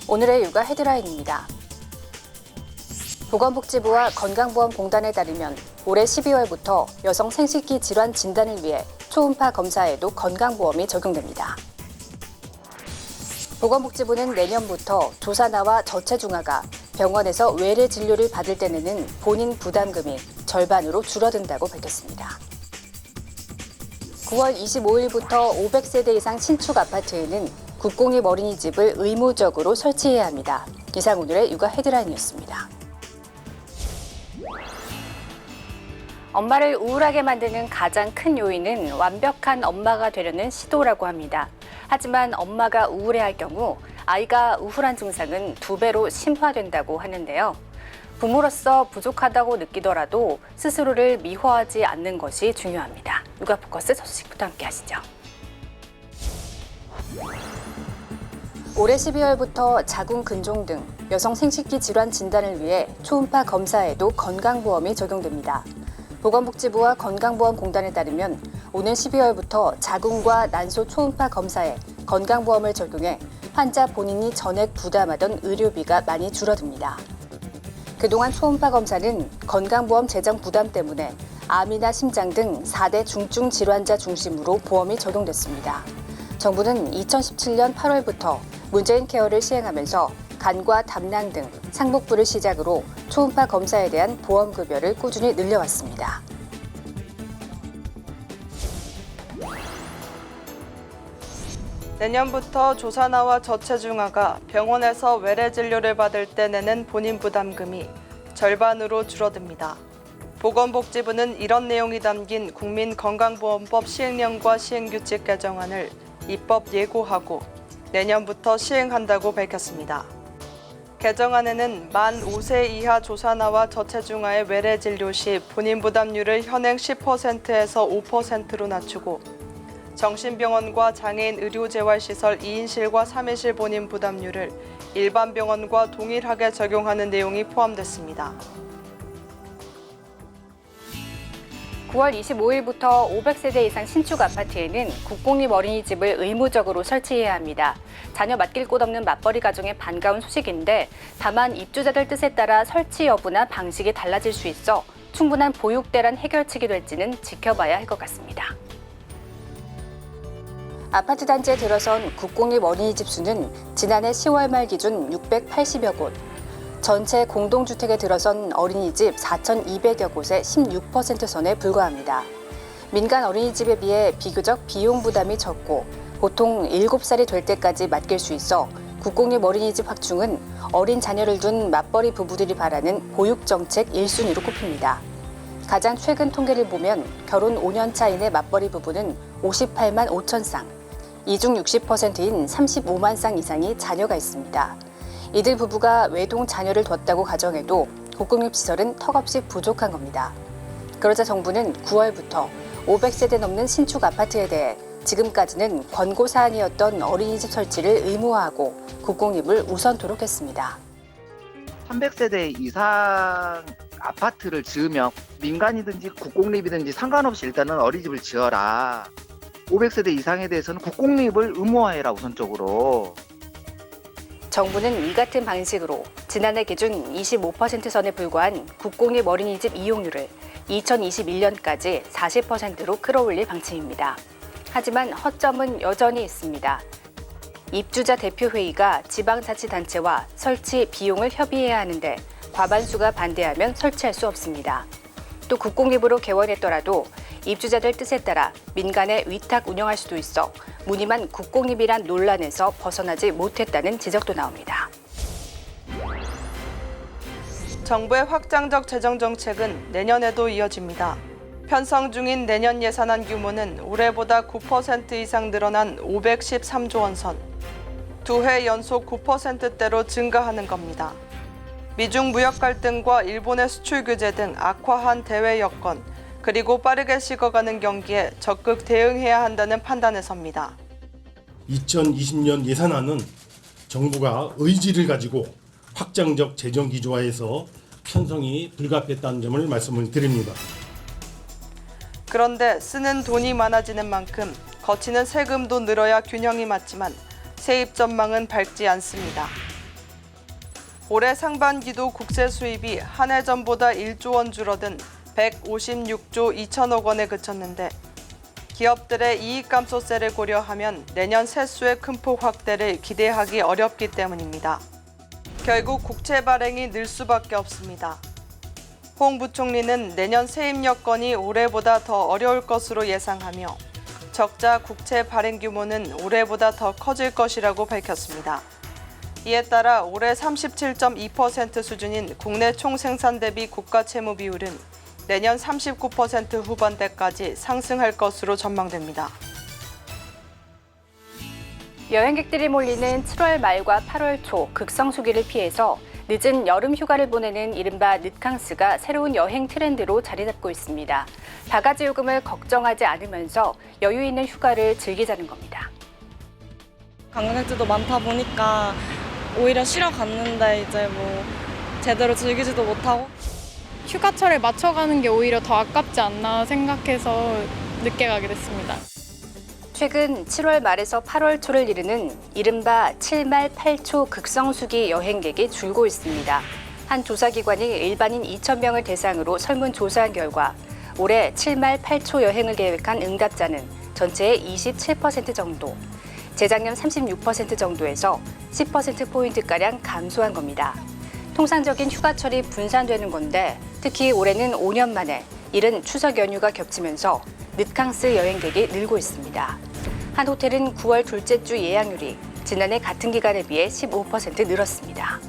오늘의 육아 헤드라인입니다. 보건복지부와 건강보험공단에 따르면 올해 12월부터 여성 생식기 질환 진단을 위해 초음파 검사에도 건강보험이 적용됩니다. 보건복지부는 내년부터 조산아와 저체중아가 병원에서 외래 진료를 받을 때 내는 본인 부담금이 절반으로 줄어든다고 밝혔습니다. 9월 25일부터 500세대 이상 신축 아파트에는 국공립 어린이집을 의무적으로 설치해야 합니다. 이상 오늘의 육아 헤드라인이었습니다. 엄마를 우울하게 만드는 가장 큰 요인은 완벽한 엄마가 되려는 시도라고 합니다. 하지만 엄마가 우울해할 경우 아이가 우울한 증상은 2배로 심화된다고 하는데요. 부모로서 부족하다고 느끼더라도 스스로를 미워하지 않는 것이 중요합니다. 육아 포커스 첫 소식부터 함께 하시죠. 올해 12월부터 자궁 근종 등 여성 생식기 질환 진단을 위해 초음파 검사에도 건강보험이 적용됩니다. 보건복지부와 건강보험공단에 따르면 오는 12월부터 자궁과 난소 초음파 검사에 건강보험을 적용해 환자 본인이 전액 부담하던 의료비가 많이 줄어듭니다. 그동안 초음파 검사는 건강보험 재정 부담 때문에 암이나 심장 등 4대 중증 질환자 중심으로 보험이 적용됐습니다. 정부는 2017년 8월부터 문재인 케어를 시행하면서 간과 담낭 등 상복부를 시작으로 초음파 검사에 대한 보험급여를 꾸준히 늘려왔습니다. 내년부터 조산아와 저체중아가 병원에서 외래 진료를 받을 때 내는 본인 부담금이 절반으로 줄어듭니다. 보건복지부는 이런 내용이 담긴 국민건강보험법 시행령과 시행규칙 개정안을 입법 예고하고 내년부터 시행한다고 밝혔습니다. 개정안에는 만 5세 이하 조산아와 저체중아의 외래 진료 시 본인 부담률을 현행 10%에서 5%로 낮추고 정신병원과 장애인 의료재활시설 2인실과 3인실 본인 부담률을 일반 병원과 동일하게 적용하는 내용이 포함됐습니다. 9월 25일부터 500세대 이상 신축 아파트에는 국공립 어린이집을 의무적으로 설치해야 합니다. 자녀 맡길 곳 없는 맞벌이 가정의 반가운 소식인데 다만 입주자들 뜻에 따라 설치 여부나 방식이 달라질 수 있어 충분한 보육대란 해결책이 될지는 지켜봐야 할 것 같습니다. 아파트 단지에 들어선 국공립 어린이집 수는 지난해 10월 말 기준 680여 곳, 전체 공동주택에 들어선 어린이집 4,200여 곳의 16% 선에 불과합니다. 민간 어린이집에 비해 비교적 비용 부담이 적고 보통 7살이 될 때까지 맡길 수 있어 국공립 어린이집 확충은 어린 자녀를 둔 맞벌이 부부들이 바라는 보육정책 1순위로 꼽힙니다. 가장 최근 통계를 보면 결혼 5년 차인의 맞벌이 부부는 58만 5천 쌍, 이 중 60%인 35만 쌍 이상이 자녀가 있습니다. 이들 부부가 외동 자녀를 뒀다고 가정해도 국공립 시설은 턱없이 부족한 겁니다. 그러자 정부는 9월부터 500세대 넘는 신축 아파트에 대해 지금까지는 권고 사안이었던 어린이집 설치를 의무화하고 국공립을 우선토록 했습니다. 300세대 이상 아파트를 지으면 민간이든지 국공립이든지 상관없이 일단은 어린이집을 지어라. 500세대 이상에 대해서는 국공립을 의무화해라 우선적으로. 정부는 이 같은 방식으로 지난해 기준 25% 선에 불과한 국공립 어린이집 이용률을 2021년까지 40%로 끌어올릴 방침입니다. 하지만 허점은 여전히 있습니다. 입주자 대표회의가 지방자치단체와 설치 비용을 협의해야 하는데 과반수가 반대하면 설치할 수 없습니다. 또 국공립으로 개원했더라도 입주자들 뜻에 따라 민간에 위탁 운영할 수도 있어 무늬만 국공립이란 논란에서 벗어나지 못했다는 지적도 나옵니다. 정부의 확장적 재정 정책은 내년에도 이어집니다. 편성 중인 내년 예산안 규모는 올해보다 9% 이상 늘어난 513조 원 선, 2해 연속 9%대로 증가하는 겁니다. 미중 무역 갈등과 일본의 수출 규제 등 악화한 대외 여건, 그리고 빠르게 식어가는 경기에 적극 대응해야 한다는 판단에 섭니다. 2020년 예산안은 정부가 의지를 가지고 확장적 재정 기조화에서 편성이 불가피했다는 점을 말씀을 드립니다. 그런데 쓰는 돈이 많아지는 만큼 거치는 세금도 늘어야 균형이 맞지만 세입 전망은 밝지 않습니다. 올해 상반기도 국세 수입이 한 해 전보다 1조 원 줄어든 156조 2천억 원에 그쳤는데 기업들의 이익 감소세를 고려하면 내년 세수의 큰 폭 확대를 기대하기 어렵기 때문입니다. 결국 국채 발행이 늘 수밖에 없습니다. 홍 부총리는 내년 세입 여건이 올해보다 더 어려울 것으로 예상하며 적자 국채 발행 규모는 올해보다 더 커질 것이라고 밝혔습니다. 이에 따라 올해 37.2% 수준인 국내 총생산 대비 국가 채무 비율은 내년 39% 후반대까지 상승할 것으로 전망됩니다. 여행객들이 몰리는 7월 말과 8월 초 극성수기를 피해서 늦은 여름 휴가를 보내는 이른바 늦캉스가 새로운 여행 트렌드로 자리 잡고 있습니다. 바가지 요금을 걱정하지 않으면서 여유 있는 휴가를 즐기자는 겁니다. 관광객들도 많다 보니까 오히려 쉬러 갔는데 이제 뭐 제대로 즐기지도 못하고 휴가철에 맞춰가는 게 오히려 더 아깝지 않나 생각해서 늦게 가게 됐습니다. 최근 7월 말에서 8월 초를 이르는 이른바 7말 8초 극성수기 여행객이 줄고 있습니다. 한 조사기관이 일반인 2,000명을 대상으로 설문조사한 결과 올해 7말 8초 여행을 계획한 응답자는 전체의 27% 정도, 재작년 36% 정도에서 10%포인트가량 감소한 겁니다. 통상적인 휴가철이 분산되는 건데 특히 올해는 5년 만에 이른 추석 연휴가 겹치면서 늦캉스 여행객이 늘고 있습니다. 한 호텔은 9월 둘째 주 예약률이 지난해 같은 기간에 비해 15% 늘었습니다.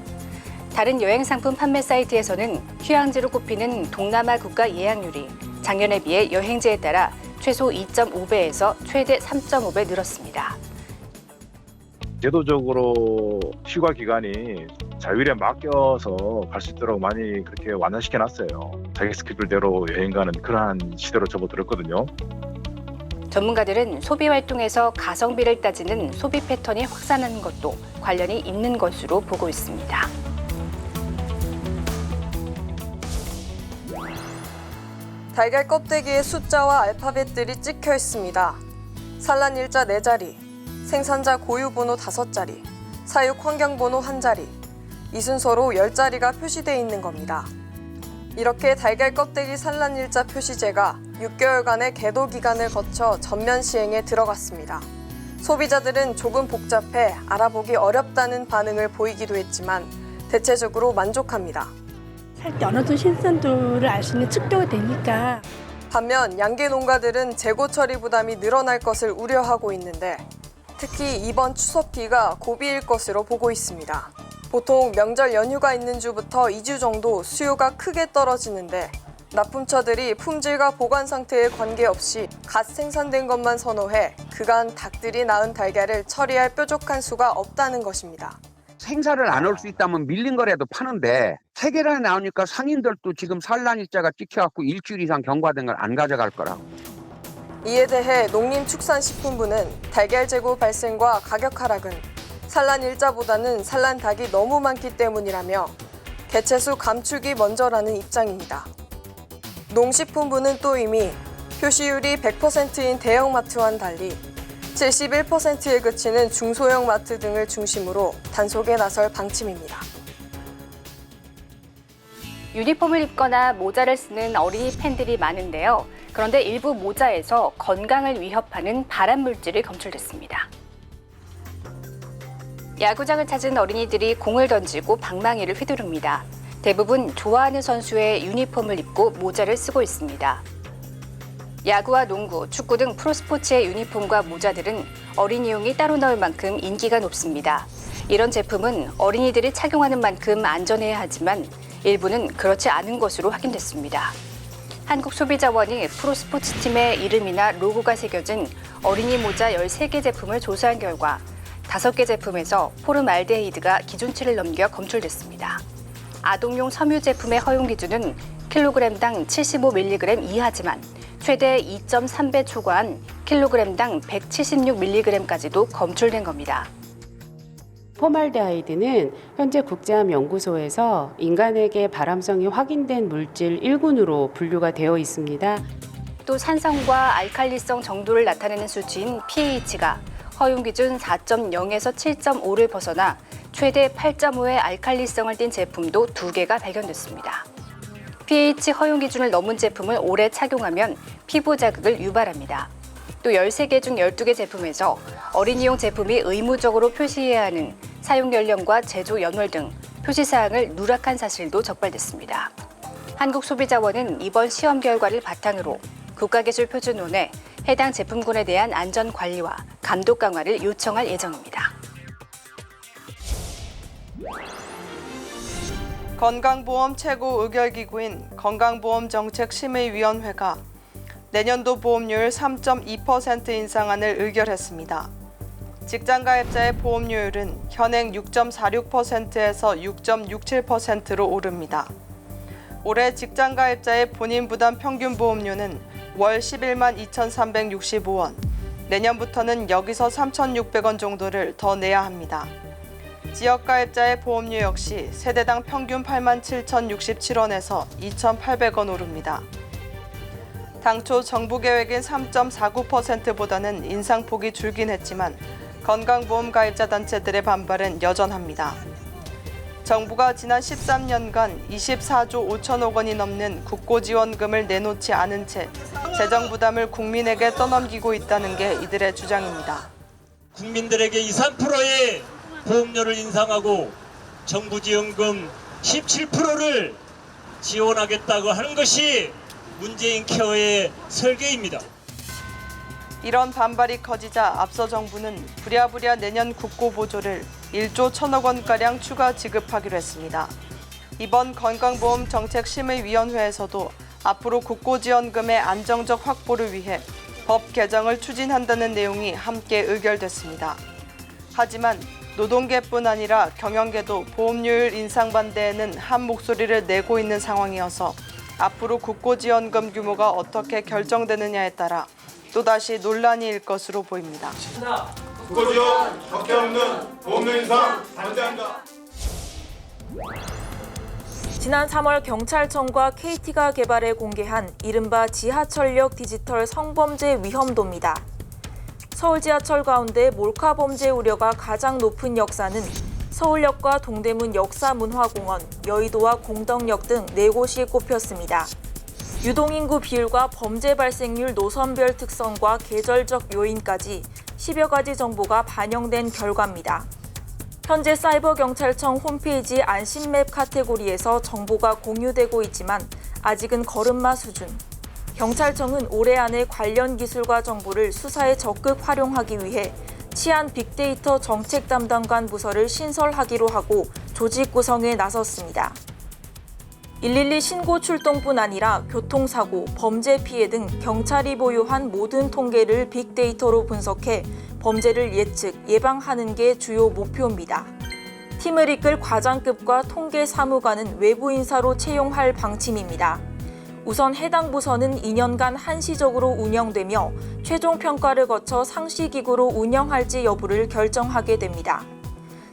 다른 여행 상품 판매 사이트에서는 휴양지로 꼽히는 동남아 국가 예약률이 작년에 비해 여행지에 따라 최소 2.5배에서 최대 3.5배 늘었습니다. 제도적으로 휴가 기간이 자율에 맡겨서 갈 수 있도록 많이 그렇게 완화시켜놨어요. 자기 스케줄대로 여행 가는 그러한 시대로 접어들었거든요. 전문가들은 소비 활동에서 가성비를 따지는 소비 패턴이 확산하는 것도 관련이 있는 것으로 보고 있습니다. 달걀 껍데기에 숫자와 알파벳들이 찍혀 있습니다. 산란 일자 4자리, 생산자 고유 번호 5자리, 사육 환경 번호 1자리, 이 순서로 10자리가 표시되어 있는 겁니다. 이렇게 달걀 껍데기 산란 일자 표시제가 6개월간의 계도 기간을 거쳐 전면 시행에 들어갔습니다. 소비자들은 조금 복잡해 알아보기 어렵다는 반응을 보이기도 했지만 대체적으로 만족합니다. 살 때 어느 정도 신선도를 알 수 있는 측도가 되니까. 반면 양계 농가들은 재고 처리 부담이 늘어날 것을 우려하고 있는데 특히 이번 추석기가 고비일 것으로 보고 있습니다. 보통 명절 연휴가 있는 주부터 2주 정도 수요가 크게 떨어지는데 납품처들이 품질과 보관 상태에 관계없이 갓 생산된 것만 선호해 그간 닭들이 낳은 달걀을 처리할 뾰족한 수가 없다는 것입니다. 생사를 안 올 수 있다면 밀린 거라도 파는데 3개나 나오니까 상인들도 지금 산란일자가 찍혀갖고 일주일 이상 경과된 걸 안 가져갈 거라고. 이에 대해 농림축산식품부는 달걀 재고 발생과 가격 하락은 산란 일자보다는 산란 닭이 너무 많기 때문이라며 개체수 감축이 먼저라는 입장입니다. 농식품부는 또 이미 표시율이 100%인 대형마트와는 달리 71%에 그치는 중소형 마트 등을 중심으로 단속에 나설 방침입니다. 유니폼을 입거나 모자를 쓰는 어린이 팬들이 많은데요. 그런데 일부 모자에서 건강을 위협하는 발암 물질이 검출됐습니다. 야구장을 찾은 어린이들이 공을 던지고 방망이를 휘두릅니다. 대부분 좋아하는 선수의 유니폼을 입고 모자를 쓰고 있습니다. 야구와 농구, 축구 등 프로스포츠의 유니폼과 모자들은 어린이용이 따로 나올 만큼 인기가 높습니다. 이런 제품은 어린이들이 착용하는 만큼 안전해야 하지만 일부는 그렇지 않은 것으로 확인됐습니다. 한국소비자원이 프로스포츠팀의 이름이나 로고가 새겨진 어린이 모자 13개 제품을 조사한 결과 5개 제품에서 포름알데히드가 기준치를 넘겨 검출됐습니다. 아동용 섬유 제품의 허용 기준은 킬로그램당 75mg 이하지만 최대 2.3배 초과한 킬로그램당 176mg까지도 검출된 겁니다. 포말데하이드는 현재 국제암연구소에서 인간에게 발암성이 확인된 물질 1군으로 분류가 되어 있습니다. 또 산성과 알칼리성 정도를 나타내는 수치인 pH가 허용 기준 4.0에서 7.5를 벗어나 최대 8.5의 알칼리성을 띤 제품도 2개가 발견됐습니다. pH 허용 기준을 넘은 제품을 오래 착용하면 피부 자극을 유발합니다. 또 13개 중 12개 제품에서 어린이용 제품이 의무적으로 표시해야 하는 사용 연령과 제조 연월 등 표시사항을 누락한 사실도 적발됐습니다. 한국소비자원은 이번 시험 결과를 바탕으로 국가기술표준원에 해당 제품군에 대한 안전 관리와 감독 강화를 요청할 예정입니다. 건강보험 최고 의결기구인 건강보험정책심의위원회가 내년도 보험료율 3.2% 인상안을 의결했습니다. 직장가입자의 보험료율은 현행 6.46%에서 6.67%로 오릅니다. 올해 직장가입자의 본인 부담 평균 보험료는 월 11만 2,365원, 내년부터는 여기서 3,600원 정도를 더 내야 합니다. 지역가입자의 보험료 역시 세대당 평균 8만 7,067원에서 2,800원 오릅니다. 당초 정부 계획인 3.49%보다는 인상폭이 줄긴 했지만 건강보험 가입자 단체들의 반발은 여전합니다. 정부가 지난 13년간 24조 5천억 원이 넘는 국고지원금을 내놓지 않은 채 재정 부담을 국민에게 떠넘기고 있다는 게 이들의 주장입니다. 국민들에게 2, 3%의 보험료를 인상하고 정부 지원금 17%를 지원하겠다고 하는 것이 문재인 케어의 설계입니다. 이런 반발이 커지자 앞서 정부는 부랴부랴 내년 국고 보조를 1조 1천억 원가량 추가 지급하기로 했습니다. 이번 건강보험정책심의위원회에서도 앞으로 국고지원금의 안정적 확보를 위해 법 개정을 추진한다는 내용이 함께 의결됐습니다. 하지만 노동계뿐 아니라 경영계도 보험료율 인상 반대에는 한 목소리를 내고 있는 상황이어서 앞으로 국고지원금 규모가 어떻게 결정되느냐에 따라 또다시 논란이 일 것으로 보입니다. 국고지원 적게 없는 보험료 인상 반대한다. 지난 3월 경찰청과 KT가 개발해 공개한 이른바 지하철역 디지털 성범죄 위험도입니다. 서울 지하철 가운데 몰카 범죄 우려가 가장 높은 역사는 서울역과 동대문 역사문화공원, 여의도와 공덕역 등 4곳이 꼽혔습니다. 유동인구 비율과 범죄 발생률 노선별 특성과 계절적 요인까지 10여 가지 정보가 반영된 결과입니다. 현재 사이버경찰청 홈페이지 안심맵 카테고리에서 정보가 공유되고 있지만 아직은 걸음마 수준. 경찰청은 올해 안에 관련 기술과 정보를 수사에 적극 활용하기 위해 치안 빅데이터 정책 담당관 부서를 신설하기로 하고 조직 구성에 나섰습니다. 112 신고 출동뿐 아니라 교통사고, 범죄 피해 등 경찰이 보유한 모든 통계를 빅데이터로 분석해 범죄를 예측, 예방하는 게 주요 목표입니다. 팀을 이끌 과장급과 통계 사무관은 외부 인사로 채용할 방침입니다. 우선 해당 부서는 2년간 한시적으로 운영되며 최종 평가를 거쳐 상시기구로 운영할지 여부를 결정하게 됩니다.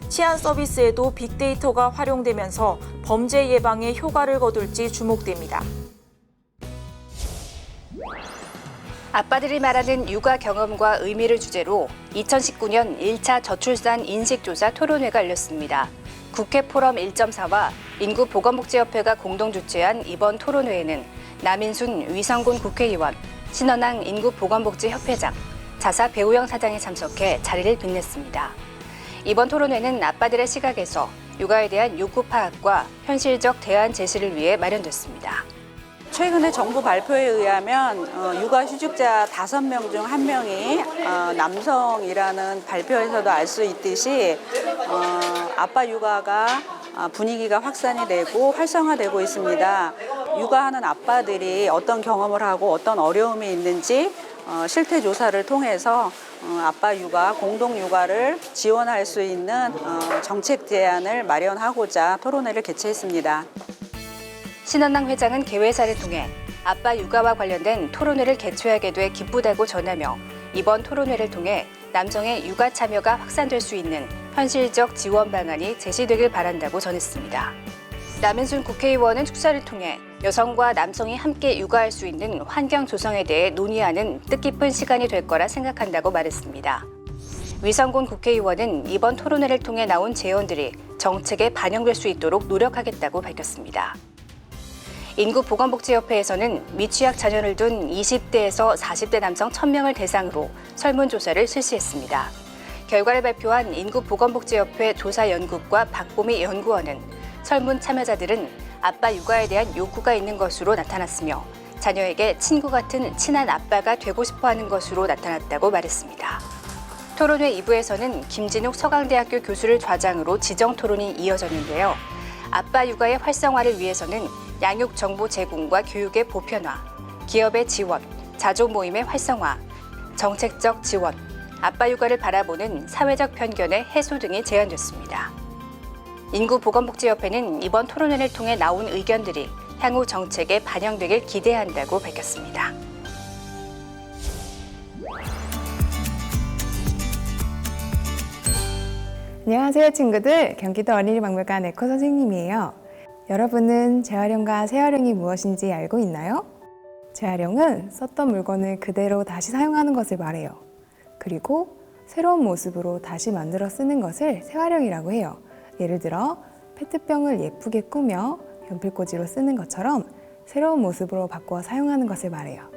치안 서비스에도 빅데이터가 활용되면서 범죄 예방에 효과를 거둘지 주목됩니다. 아빠들이 말하는 육아 경험과 의미를 주제로 2019년 1차 저출산 인식조사 토론회가 열렸습니다. 국회 포럼 1.4와 인구보건복지협회가 공동 주최한 이번 토론회에는 남인순 위성군 국회의원, 신원항 인구보건복지협회장, 자사 배우영 사장이 참석해 자리를 빛냈습니다. 이번 토론회는 아빠들의 시각에서 육아에 대한 욕구 파악과 현실적 대안 제시를 위해 마련됐습니다. 최근에 정부 발표에 의하면 육아휴직자 5명 중 1명이 남성이라는 발표에서도 알 수 있듯이 아빠 육아가 분위기가 확산이 되고 활성화되고 있습니다. 육아하는 아빠들이 어떤 경험을 하고 어떤 어려움이 있는지 실태 조사를 통해서 아빠 육아, 공동 육아를 지원할 수 있는 정책 제안을 마련하고자 토론회를 개최했습니다. 신원항 회장은 개회사를 통해 아빠 육아와 관련된 토론회를 개최하게 돼 기쁘다고 전하며 이번 토론회를 통해 남성의 육아 참여가 확산될 수 있는 현실적 지원 방안이 제시되길 바란다고 전했습니다. 남인순 국회의원은 축사를 통해 여성과 남성이 함께 육아할 수 있는 환경 조성에 대해 논의하는 뜻깊은 시간이 될 거라 생각한다고 말했습니다. 위성군 국회의원은 이번 토론회를 통해 나온 제언들이 정책에 반영될 수 있도록 노력하겠다고 밝혔습니다. 인구보건복지협회에서는 미취학 자녀를 둔 20대에서 40대 남성 1,000명을 대상으로 설문조사를 실시했습니다. 결과를 발표한 인구보건복지협회 조사연구과 박보미 연구원은 설문 참여자들은 아빠 육아에 대한 욕구가 있는 것으로 나타났으며 자녀에게 친구 같은 친한 아빠가 되고 싶어하는 것으로 나타났다고 말했습니다. 토론회 2부에서는 김진욱 서강대학교 교수를 좌장으로 지정 토론이 이어졌는데요. 아빠 육아의 활성화를 위해서는 양육 정보 제공과 교육의 보편화, 기업의 지원, 자조 모임의 활성화, 정책적 지원, 아빠 육아를 바라보는 사회적 편견의 해소 등이 제안됐습니다. 인구보건복지협회는 이번 토론회를 통해 나온 의견들이 향후 정책에 반영되길 기대한다고 밝혔습니다. 안녕하세요 친구들, 경기도 어린이박물관 에코 선생님이에요. 여러분은 재활용과 재활용이 무엇인지 알고 있나요? 재활용은 썼던 물건을 그대로 다시 사용하는 것을 말해요. 그리고 새로운 모습으로 다시 만들어 쓰는 것을 재활용이라고 해요. 예를 들어 페트병을 예쁘게 꾸며 연필꽂이로 쓰는 것처럼 새로운 모습으로 바꿔 사용하는 것을 말해요.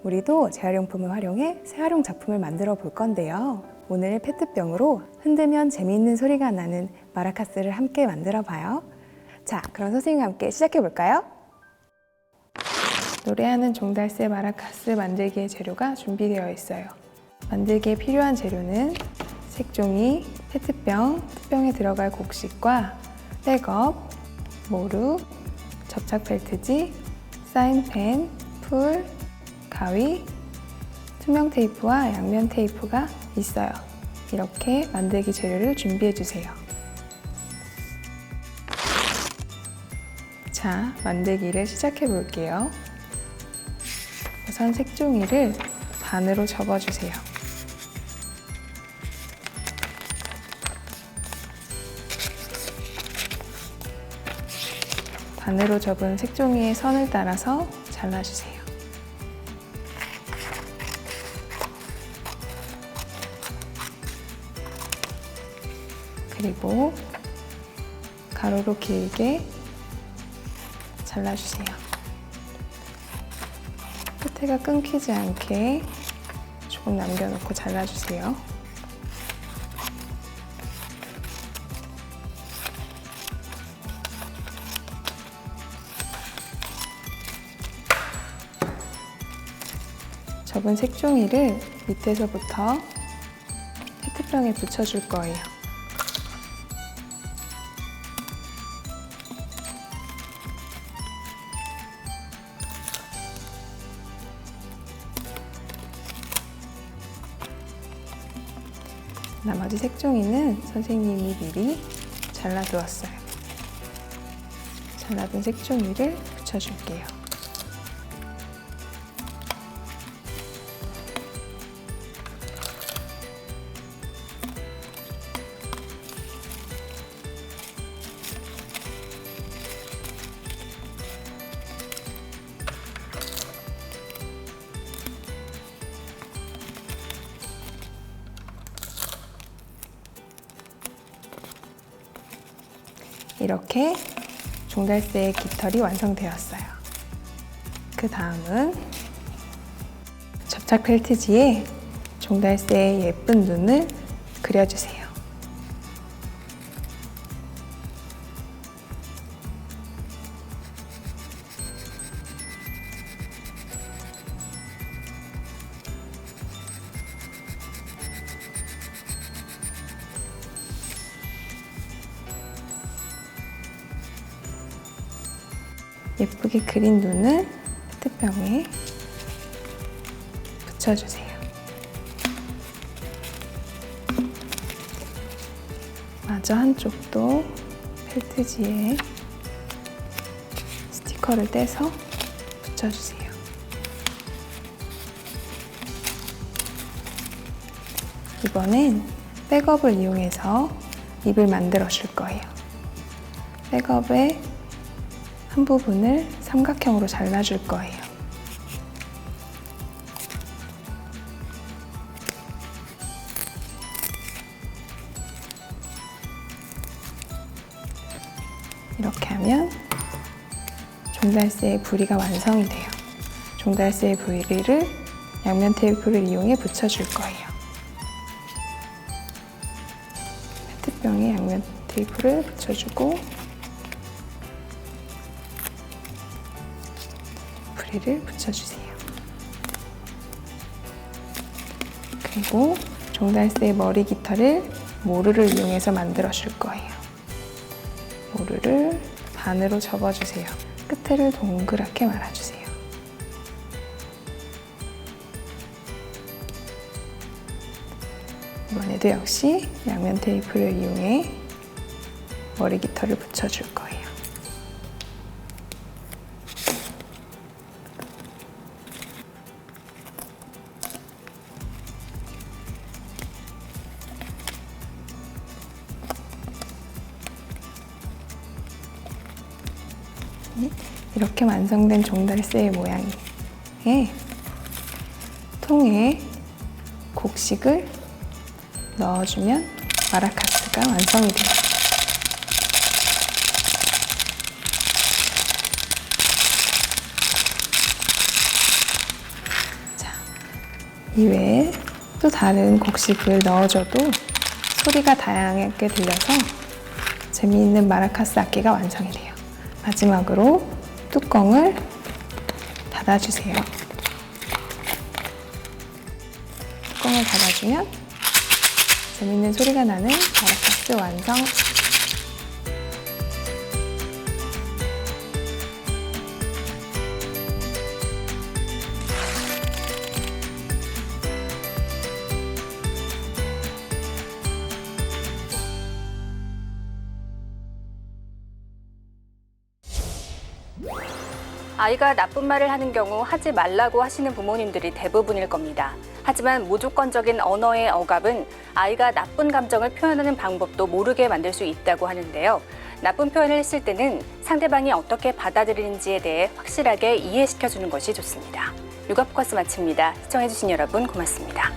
우리도 재활용품을 활용해 재활용 작품을 만들어 볼 건데요. 오늘 페트병으로 흔들면 재미있는 소리가 나는 마라카스를 함께 만들어 봐요. 자, 그럼 선생님과 함께 시작해 볼까요? 노래하는 종달새 마라카스 만들기의 재료가 준비되어 있어요. 만들기에 필요한 재료는 색종이, 페트병, 페트병에 들어갈 곡식과 백업, 모루, 접착 펠트지, 사인펜, 풀, 가위, 투명 테이프와 양면 테이프가 있어요. 이렇게 만들기 재료를 준비해 주세요. 자, 만들기를 시작해 볼게요. 우선 색종이를 반으로 접어주세요. 반으로 접은 색종이의 선을 따라서 잘라주세요. 그리고 가로로 길게 잘라주세요. 끝에가 끊기지 않게 조금 남겨놓고 잘라주세요. 접은 색종이를 밑에서부터 페트병에 붙여줄 거예요. 나머지 색종이는 선생님이 미리 잘라두었어요. 잘라둔 색종이를 붙여줄게요. 이렇게 종달새의 깃털이 완성되었어요. 그 다음은 접착 펠트지에 종달새의 예쁜 눈을 그려주세요. 예쁘게 그린 눈을 페트병에 붙여주세요. 마저 한쪽도 펠트지에 스티커를 떼서 붙여주세요. 이번엔 백업을 이용해서 잎을 만들어 줄 거예요. 백업의 한 부분을 삼각형으로 잘라줄 거예요. 이렇게 하면 종달새의 부리가 완성이 돼요. 종달새의 부리를 양면 테이프를 이용해 붙여줄 거예요. 페트병에 양면 테이프를 붙여주고 부리를 붙여주세요. 그리고 종달새의 머리 깃털을 모루를 이용해서 만들어 줄 거예요. 모루를 반으로 접어주세요. 끝을 동그랗게 말아주세요. 이번에도 역시 양면 테이프를 이용해 머리 깃털을 붙여줄 거예요. 이렇게 완성된 종달새의 모양에 통에 곡식을 넣어주면 마라카스가 완성이 돼요. 자, 이외에 또 다른 곡식을 넣어줘도 소리가 다양하게 들려서 재미있는 마라카스 악기가 완성이 돼요. 마지막으로 뚜껑을 닫아주세요. 뚜껑을 닫아주면 재밌는 소리가 나는 마라카스 완성! 아이가 나쁜 말을 하는 경우 하지 말라고 하시는 부모님들이 대부분일 겁니다. 하지만 무조건적인 언어의 억압은 아이가 나쁜 감정을 표현하는 방법도 모르게 만들 수 있다고 하는데요. 나쁜 표현을 했을 때는 상대방이 어떻게 받아들이는지에 대해 확실하게 이해시켜주는 것이 좋습니다. 육아 포커스 마칩니다. 시청해주신 여러분 고맙습니다.